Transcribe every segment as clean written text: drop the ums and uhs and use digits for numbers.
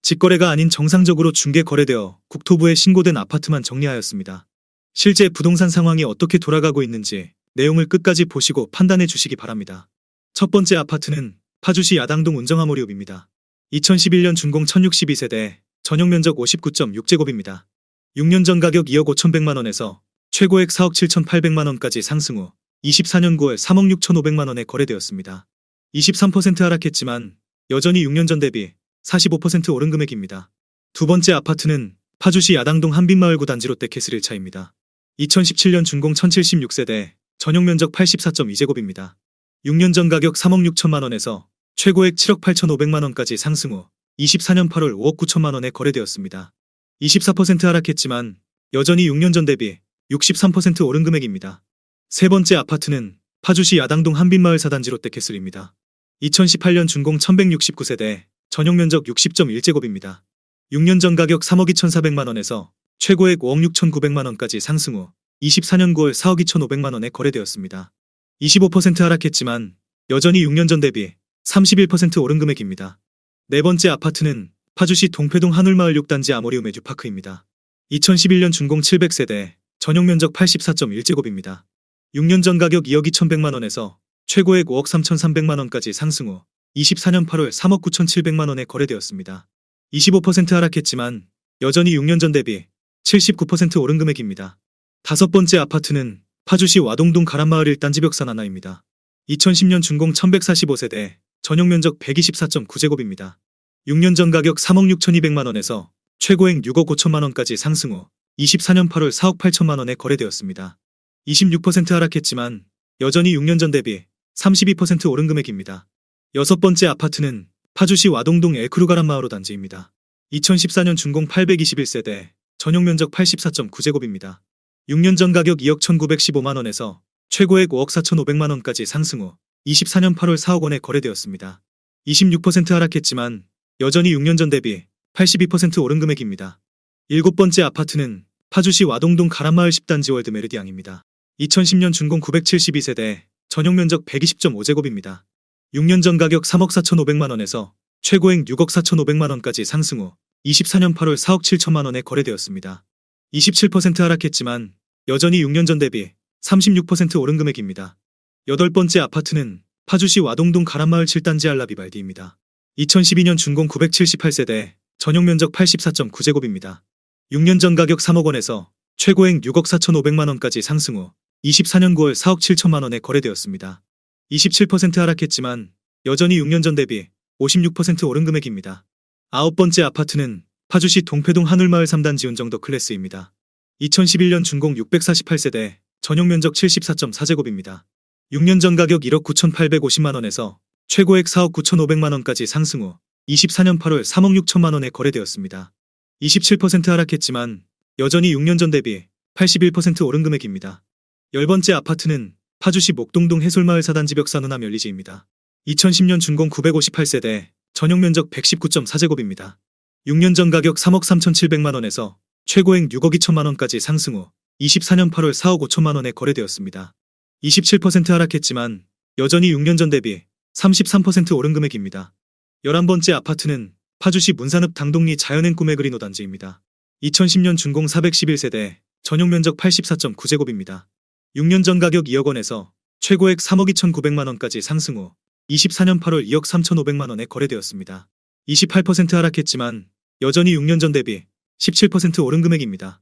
직거래가 아닌 정상적으로 중개 거래되어 국토부에 신고된 아파트만 정리하였습니다. 실제 부동산 상황이 어떻게 돌아가고 있는지 내용을 끝까지 보시고 판단해 주시기 바랍니다. 첫 번째 아파트는 파주시 야당동 운정아모리읍입니다. 2011년 준공 1062세대, 전용면적 59.6제곱입니다. 6년 전 가격 2억 5,100만원에서 최고액 4억 7,800만원까지 상승 후 24년 9월 3억 6,500만원에 거래되었습니다. 23% 하락했지만 여전히 6년 전 대비 45% 오른 금액입니다. 두 번째 아파트는 파주시 야당동 한빛마을구 단지 롯데캐슬 1차입니다. 2017년 준공 1076세대, 전용면적 84.2제곱입니다. 6년 전 가격 3억 6천만원에서 최고액 7억 8,500만원까지 상승 후 24년 8월 5억 9천만원에 거래되었습니다. 24% 하락했지만 여전히 6년 전 대비 63% 오른 금액입니다. 세 번째 아파트는 파주시 야당동 한빛마을 4단지 롯데캐슬입니다. 2018년 준공 1169세대, 전용면적 60.1제곱입니다. 6년 전 가격 3억 2,400만원에서 최고액 5억 6,900만원까지 상승 후 24년 9월 4억 2,500만원에 거래되었습니다. 25% 하락했지만 여전히 6년 전 대비 31% 오른 금액입니다. 네 번째 아파트는 파주시 동패동 한울마을 6단지 아모리움 에듀파크입니다. 2011년 준공 700세대, 전용면적 84.1제곱입니다. 6년 전 가격 2억 2,100만원에서 최고액 5억 3,300만원까지 상승 후 24년 8월 3억 9,700만원에 거래되었습니다. 25% 하락했지만 여전히 6년 전 대비 79% 오른 금액입니다. 다섯 번째 아파트는 파주시 와동동 가란마을 1단지 벽산 하나입니다. 2010년 준공 1145세대, 전용면적 124.9제곱입니다. 6년 전 가격 3억 6,200만원에서 최고액 6억 5천만원까지 상승 후 24년 8월 4억 8천만원에 거래되었습니다. 26% 하락했지만 여전히 6년 전 대비 32% 오른 금액입니다. 여섯 번째 아파트는 파주시 와동동 엘크루 가란마을 5단지입니다. 2014년 준공 821세대, 전용면적 84.9제곱입니다. 6년 전 가격 2억 1,915만원에서 최고액 5억 4,500만원까지 상승 후 24년 8월 4억 원에 거래되었습니다. 26% 하락했지만 여전히 6년 전 대비 82% 오른 금액입니다. 일곱 번째 아파트는 파주시 와동동 가란마을 10단지 월드 메르디앙입니다. 2010년 준공 972세대, 전용면적 120.5제곱입니다. 6년 전 가격 3억 4,500만원에서 최고액 6억 4,500만원까지 상승 후 24년 8월 4억 7천만원에 거래되었습니다. 27% 하락했지만 여전히 6년 전 대비 36% 오른 금액입니다. 여덟 번째 아파트는 파주시 와동동 가란마을 7단지 알라비발디입니다. 2012년 준공 978세대, 전용면적 84.9제곱입니다. 6년 전 가격 3억 원에서 최고액 6억 4,500만원까지 상승 후 24년 9월 4억 7천만원에 거래되었습니다. 27% 하락했지만 여전히 6년 전 대비 56% 오른 금액입니다. 아홉 번째 아파트는 파주시 동패동 한울마을 3단지 운정더 클래스입니다. 2011년 준공 648세대, 전용면적 74.4제곱입니다. 6년 전 가격 1억 9,850만원에서 최고액 4억 9,500만원까지 상승 후 24년 8월 3억 6천만원에 거래되었습니다. 27% 하락했지만 여전히 6년 전 대비 81% 오른 금액입니다. 열 번째 아파트는 파주시 목동동 해솔마을 4단지 벽산 은암 열리지입니다. 2010년 준공 958세대, 전용면적 119.4제곱입니다. 6년 전 가격 3억 3,700만원에서 최고액 6억 2천만원까지 상승 후 24년 8월 4억 5천만원에 거래되었습니다. 27% 하락했지만 여전히 6년 전 대비 33% 오른 금액입니다. 11번째 아파트는 파주시 문산읍 당동리 자연행 꿈의 그린 5단지입니다. 2010년 준공 411세대, 전용면적 84.9제곱입니다. 6년 전 가격 2억 원에서 최고액 3억 2,900만원까지 상승 후 24년 8월 2억 3,500만원에 거래되었습니다. 28% 하락했지만 여전히 6년 전 대비 17% 오른 금액입니다.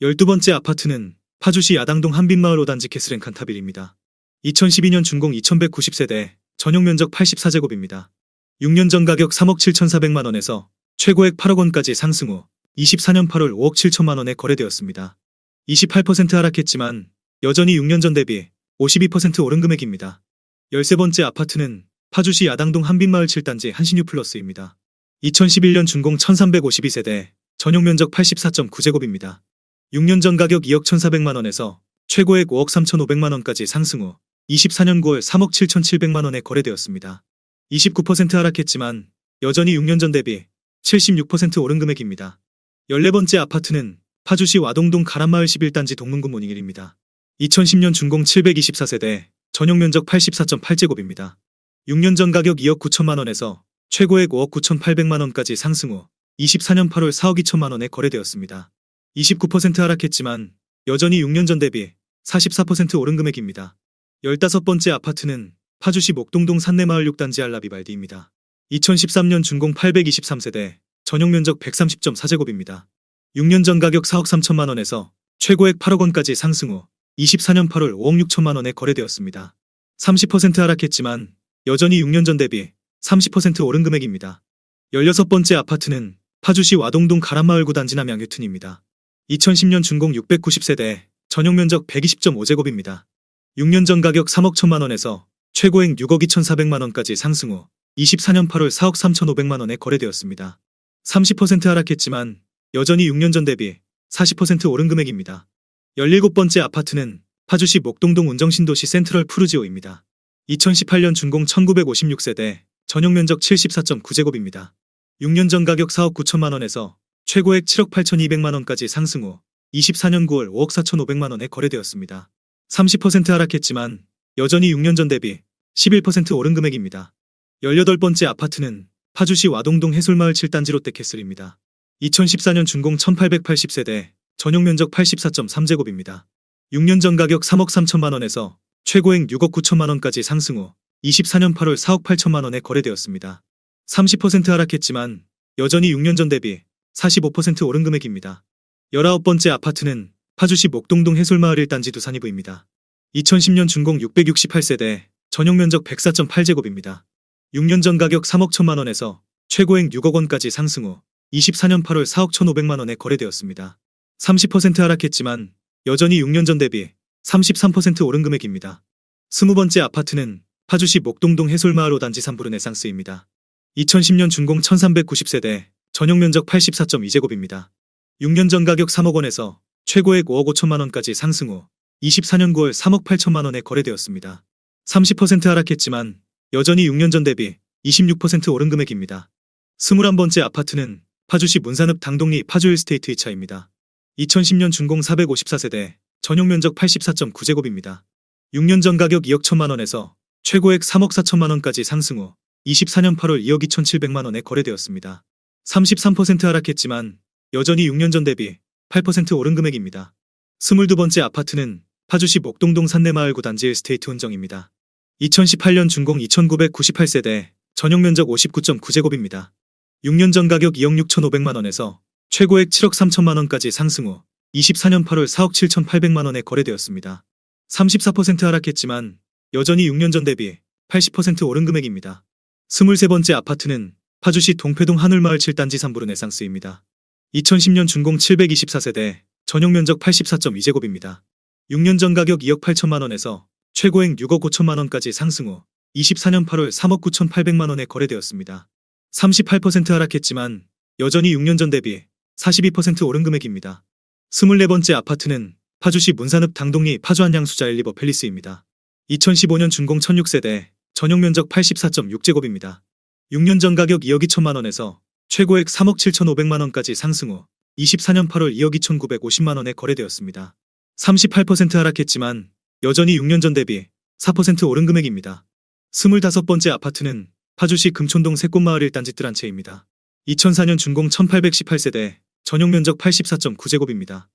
12번째 아파트는 파주시 야당동 한빛마을 5단지 캐슬 앤 칸타빌입니다. 2012년 준공 2190세대, 전용면적 84제곱입니다. 6년 전 가격 3억 7,400만원에서 최고액 8억 원까지 상승 후 24년 8월 5억 7천만원에 거래되었습니다. 28% 하락했지만 여전히 6년 전 대비 52% 오른 금액입니다. 13번째 아파트는 파주시 야당동 한빛마을 7단지 한신유 플러스입니다. 2011년 준공 1352세대, 전용면적 84.9제곱입니다. 6년 전 가격 2억 1,400만원에서 최고액 5억 3,500만원까지 상승 후 24년 9월 3억 7,700만원에 거래되었습니다. 29% 하락했지만 여전히 6년 전 대비 76% 오른 금액입니다. 14번째 아파트는 파주시 와동동 가란마을 11단지 동문구 모닝힐입니다. 2010년 준공 724세대, 전용면적 84.8제곱입니다. 6년 전 가격 2억 9천만원에서 최고액 5억 9,800만원까지 상승 후 24년 8월 4억 2천만 원에 거래되었습니다. 29% 하락했지만 여전히 6년 전 대비 44% 오른 금액입니다. 15번째 아파트는 파주시 목동동 산내마을 6단지 알라비발디입니다. 2013년 준공 823세대, 전용 면적 130.4제곱입니다. 6년 전 가격 4억 3천만 원에서 최고액 8억 원까지 상승 후 24년 8월 5억 6천만 원에 거래되었습니다. 30% 하락했지만 여전히 6년 전 대비 30% 오른 금액입니다. 16번째 아파트는 파주시 와동동 가람마을 9단지 남양유튼입니다. 2010년 준공 690세대, 전용 면적 120.5제곱입니다. 6년 전 가격 3억 1천만 원에서 최고액 6억 2,400만 원까지 상승 후 24년 8월 4억 3,500만 원에 거래되었습니다. 30% 하락했지만 여전히 6년 전 대비 40% 오른 금액입니다. 17번째 아파트는 파주시 목동동 운정신도시 센트럴 푸르지오입니다. 2018년 준공 1956세대, 전용 면적 74.9제곱입니다. 6년 전 가격 4억 9천만 원에서 최고액 7억 8,200만 원까지 상승 후 24년 9월 5억 4,500만 원에 거래되었습니다. 30% 하락했지만 여전히 6년 전 대비 11% 오른 금액입니다. 18번째 아파트는 파주시 와동동 해솔마을 7단지 롯데캐슬입니다. 2014년 준공 1880세대, 전용 면적 84.3제곱입니다. 6년 전 가격 3억 3천만 원에서 최고액 6억 9천만 원까지 상승 후 24년 8월 4억 8천만 원에 거래되었습니다. 30% 하락했지만 여전히 6년 전 대비 45% 오른 금액입니다. 19번째 아파트는 파주시 목동동 해솔마을 1단지 두산이브입니다. 2010년 준공 668세대, 전용 면적 104.8제곱입니다. 6년 전 가격 3억 1천만 원에서 최고액 6억 원까지 상승 후 24년 8월 4억 1,500만 원에 거래되었습니다. 30% 하락했지만 여전히 6년 전 대비 33% 오른 금액입니다. 20번째 아파트는 파주시 목동동 해솔마을 5단지 삼부르네상스입니다. 2010년 준공 1390세대, 전용 면적 84.2제곱입니다. 6년 전 가격 3억 원에서 최고액 5억 5천만 원까지 상승 후 24년 9월 3억 8천만 원에 거래되었습니다. 30% 하락했지만 여전히 6년 전 대비 26% 오른 금액입니다. 21번째 아파트는 파주시 문산읍 당동리 파주힐스테이트 2차입니다. 2010년 준공 454세대, 전용 면적 84.9제곱입니다. 6년 전 가격 2억 1천만 원에서 최고액 3억 4천만 원까지 상승 후 24년 8월 2억 2,700만 원에 거래되었습니다. 33% 하락했지만 여전히 6년 전 대비 8% 오른 금액입니다. 22번째 아파트는 파주시 목동동 산내마을 9단지 힐스테이트 운정입니다. 2018년 준공 2998세대, 전용 면적 59.9제곱입니다. 6년 전 가격 2억 6,500만 원에서 최고액 7억 3천만 원까지 상승 후 24년 8월 4억 7,800만 원에 거래되었습니다. 34% 하락했지만 여전히 6년 전 대비 80% 오른 금액입니다. 23번째 아파트는 파주시 동패동 하늘마을 7단지 삼부르네상스입니다. 2010년 준공 724세대, 전용 면적 84.2제곱입니다. 6년 전 가격 2억 8천만 원에서 최고액 6억 5천만 원까지 상승 후 24년 8월 3억 9,800만 원에 거래되었습니다. 38% 하락했지만 여전히 6년 전 대비 42% 오른 금액입니다. 24번째 아파트는 파주시 문산읍 당동리 파주안양수자 엘리버 팰리스입니다. 2015년 준공 1006세대, 전용 면적 84.6제곱입니다. 6년 전 가격 2억 2천만 원에서 최고액 3억 7,500만 원까지 상승 후 24년 8월 2억 2,950만 원에 거래되었습니다. 38% 하락했지만 여전히 6년 전 대비 4% 오른 금액입니다. 25번째 아파트는 파주시 금촌동 새꽃마을 1단지 뜰한채입니다. 2004년 준공 1818세대, 전용 면적 84.9제곱입니다.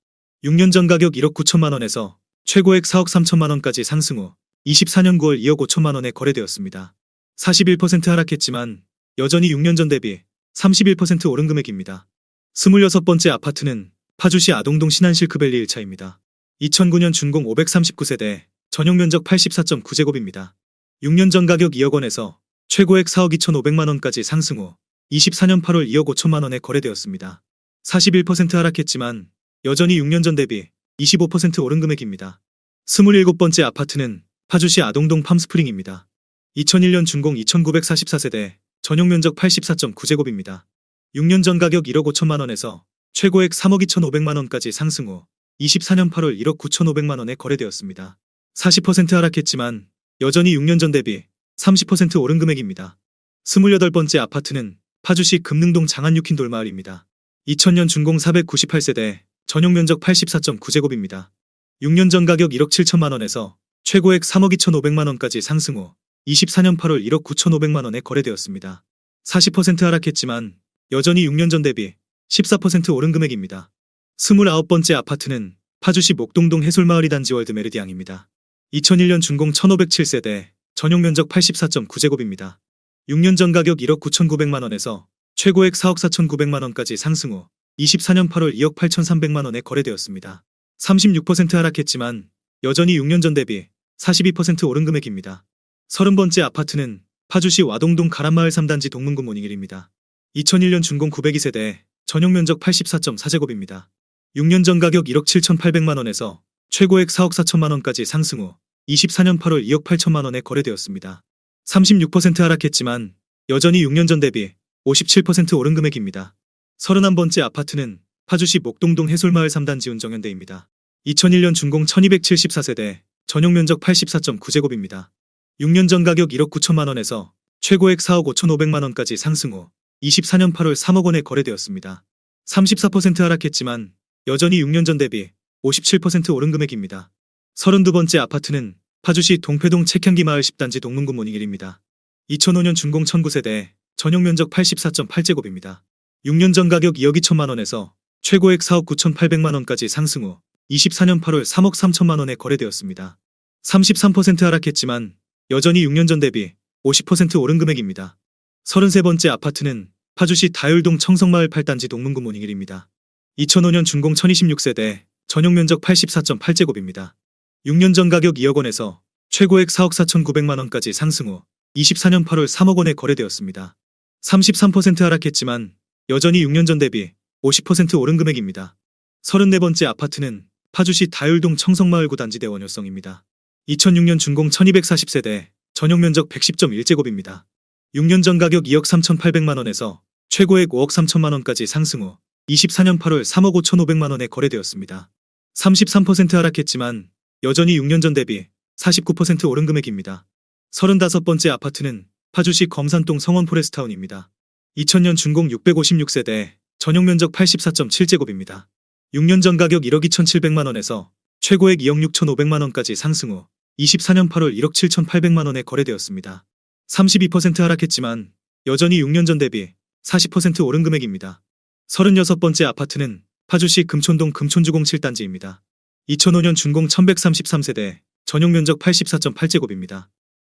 6년 전 가격 1억 9천만 원에서 최고액 4억 3천만 원까지 상승 후 24년 9월 2억 5천만 원에 거래되었습니다. 41% 하락했지만 여전히 6년 전 대비 31% 오른 금액입니다. 26번째 아파트는 파주시 아동동 신안실크밸리 1차입니다. 2009년 준공 539세대, 전용 면적 84.9제곱입니다. 6년 전 가격 2억 원에서 최고액 4억 2,500만 원까지 상승 후 24년 8월 2억 5천만 원에 거래되었습니다. 41% 하락했지만 여전히 6년 전 대비 25% 오른 금액입니다. 27번째 아파트는 파주시 아동동 팜스프링입니다. 2001년 준공 2944세대, 전용 면적 84.9제곱입니다. 6년 전 가격 1억 5천만 원에서 최고액 3억 2,500만 원까지 상승 후 24년 8월 1억 9,500만 원에 거래되었습니다. 40% 하락했지만 여전히 6년 전 대비 30% 오른 금액입니다. 28번째 아파트는 파주시 금능동 장안육힌 돌마을입니다. 2000년 준공 498세대, 전용 면적 84.9제곱입니다. 6년 전 가격 1억 7천만 원에서 최고액 3억 2,500만 원까지 상승 후 24년 8월 1억 9,500만 원에 거래되었습니다. 40% 하락했지만 여전히 6년 전 대비 14% 오른 금액입니다. 29번째 아파트는 파주시 목동동 해솔마을 단지월드 메르디앙입니다. 2001년 준공 1507세대, 전용 면적 84.9제곱입니다. 6년 전 가격 1억 9,900만원에서 최고액 4억 4,900만원까지 상승 후 24년 8월 2억 8,300만원에 거래되었습니다. 36% 하락했지만 여전히 6년 전 대비 42% 오른 금액입니다. 30번째 아파트는 파주시 와동동 가란마을 3단지 동문구 모닝힐입니다. 2001년 준공 902세대, 전용 면적 84.4제곱입니다. 6년 전 가격 1억 7,800만원에서 최고액 4억 4천만원까지 상승 후 24년 8월 2억 8천만원에 거래되었습니다. 36% 하락했지만 여전히 6년 전 대비 57% 오른 금액입니다. 31번째 아파트는 파주시 목동동 해솔마을 3단지 운정현대입니다. 2001년 준공 1274세대, 전용 면적 84.9제곱입니다. 6년 전 가격 1억 9천만원에서 최고액 4억 5,500만원까지 상승 후 24년 8월 3억원에 거래되었습니다. 34% 하락했지만 여전히 6년 전 대비 57% 오른 금액입니다. 32번째 아파트는 파주시 동패동 책향기 마을 10단지 동문구 모닝힐입니다. 2005년 준공 1009세대, 전용 면적 84.8제곱입니다. 6년 전 가격 2억 2천만원에서 최고액 4억 9,800만원까지 상승 후 24년 8월 3억 3천만원에 거래되었습니다. 33% 하락했지만 여전히 6년 전 대비 50% 오른 금액입니다. 33번째 아파트는 파주시 다율동 청성마을 8단지 동문구 모닝힐입니다. 2005년 준공 1026세대, 전용 면적 84.8제곱입니다. 6년 전 가격 2억원에서 최고액 4억 4,900만원까지 상승 후 24년 8월 3억원에 거래되었습니다. 33% 하락했지만 여전히 6년 전 대비 50% 오른 금액입니다. 34번째 아파트는 파주시 다율동 청성마을 9단지 대원효성입니다. 2006년 준공 1240세대, 전용 면적 110.1제곱입니다. 6년 전 가격 2억 3,800만원에서 최고액 5억 3천만원까지 상승 후 24년 8월 3억 5,500만원에 거래되었습니다. 33% 하락했지만 여전히 6년 전 대비 49% 오른 금액입니다. 35번째 아파트는 파주시 검산동 성원 포레스타운입니다. 2000년 준공 656세대, 전용 면적 84.7제곱입니다. 6년 전 가격 1억 2,700만원에서 최고액 2억 6,500만원까지 상승 후 24년 8월 1억 7,800만원에 거래되었습니다. 32% 하락했지만 여전히 6년 전 대비 40% 오른 금액입니다. 36번째 아파트는 파주시 금촌동 금촌주공 7단지입니다. 2005년 준공 1133세대, 전용 면적 84.8제곱입니다.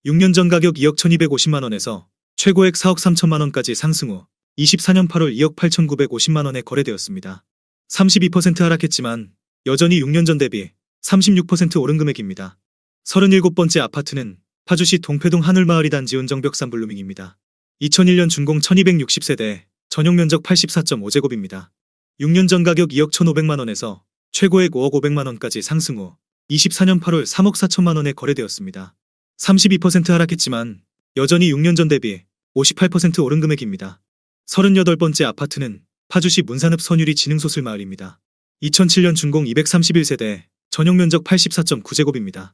6년 전 가격 2억 1250만원에서 최고액 4억 3천만원까지 상승 후 24년 8월 2억 8,950만원에 거래되었습니다. 32% 하락했지만 여전히 6년 전 대비 36% 오른 금액입니다. 37번째 아파트는 파주시 동패동 하늘마을 2단지 운정벽산 블루밍입니다. 2001년 준공 1260세대, 전용 면적 84.5제곱입니다. 6년 전 가격 2억 1,500만원에서 최고액 5억 500만원까지 상승 후 24년 8월 3억 4천만원에 거래되었습니다. 32% 하락했지만 여전히 6년 전 대비 58% 오른 금액입니다. 38번째 아파트는 파주시 문산읍 선유리 진흥소슬마을입니다. 2007년 준공 231세대, 전용 면적 84.9제곱입니다.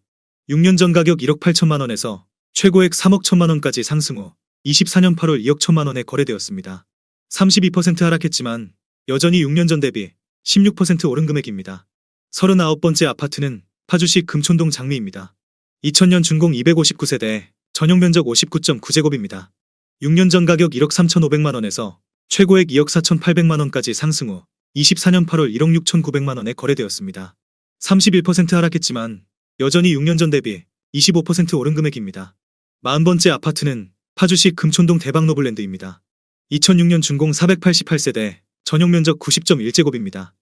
6년 전 가격 1억 8천만원에서 최고액 3억 1천만원까지 상승 후 24년 8월 2억 1천만원에 거래되었습니다. 32% 하락했지만 여전히 6년 전 대비 16% 오른 금액입니다. 39번째 아파트는 파주시 금촌동 장미입니다. 2000년 준공 259세대, 전용 면적 59.9제곱입니다. 6년 전 가격 1억 3,500만원에서 최고액 2억 4,800만원까지 상승 후 24년 8월 1억 6,900만원에 거래되었습니다. 31% 하락했지만 여전히 6년 전 대비 25% 오른 금액입니다. 40번째 아파트는 파주시 금촌동 대박노블랜드입니다. 2006년 준공 488세대, 전용 면적 90.1제곱입니다.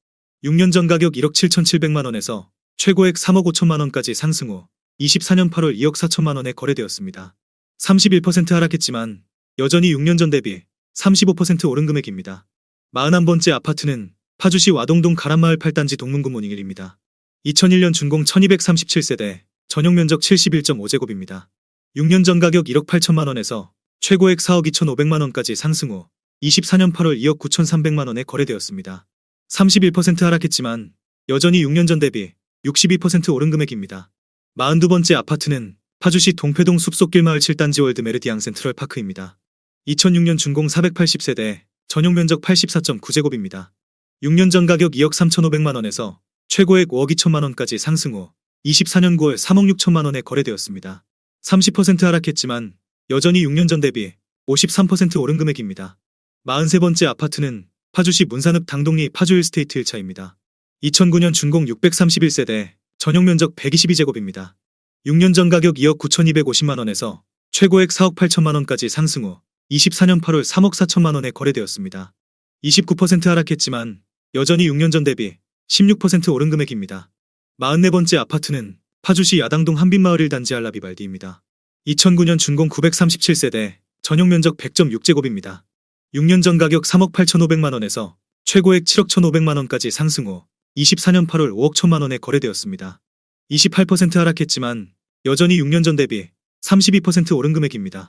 6년 전 가격 1억 7,700만원에서 최고액 3억 5천만원까지 상승 후 24년 8월 2억 4천만원에 거래되었습니다. 31% 하락했지만 여전히 6년 전 대비 35% 오른 금액입니다. 41번째 아파트는 파주시 와동동 가란마을 8단지 동문구 모닝힐입니다. 2001년 준공 1237세대, 전용 면적 71.5제곱입니다. 6년 전 가격 1억 8천만원에서 최고액 4억 2,500만원까지 상승 후 24년 8월 2억 9,300만원에 거래되었습니다. 31% 하락했지만 여전히 6년 전 대비 62% 오른 금액입니다. 42번째 아파트는 파주시 동패동 숲속길 마을 7단지 월드 메르디앙 센트럴 파크입니다. 2006년 준공 480세대, 전용 면적 84.9제곱입니다. 6년 전 가격 2억 3,500만원에서 최고액 5억 2천만원까지 상승 후 24년 9월 3억 6천만원에 거래되었습니다. 30% 하락했지만 여전히 6년 전 대비 53% 오른 금액입니다. 43번째 아파트는 파주시 문산읍 당동리 파주 1스테이트 1차입니다. 2009년 준공 631세대, 전용 면적 122제곱입니다. 6년 전 가격 2억 9,250만원에서 최고액 4억 8천만원까지 상승 후 24년 8월 3억 4천만원에 거래되었습니다. 29% 하락했지만 여전히 6년 전 대비 16% 오른 금액입니다. 44번째 아파트는 파주시 야당동 한빛마을 1단지 알라비발디입니다. 2009년 준공 937세대, 전용 면적 100.6제곱입니다. 6년 전 가격 3억 8,500만원에서 최고액 7억 1,500만원까지 상승 후 24년 8월 5억 1천만원에 거래되었습니다. 28% 하락했지만 여전히 6년 전 대비 32% 오른 금액입니다.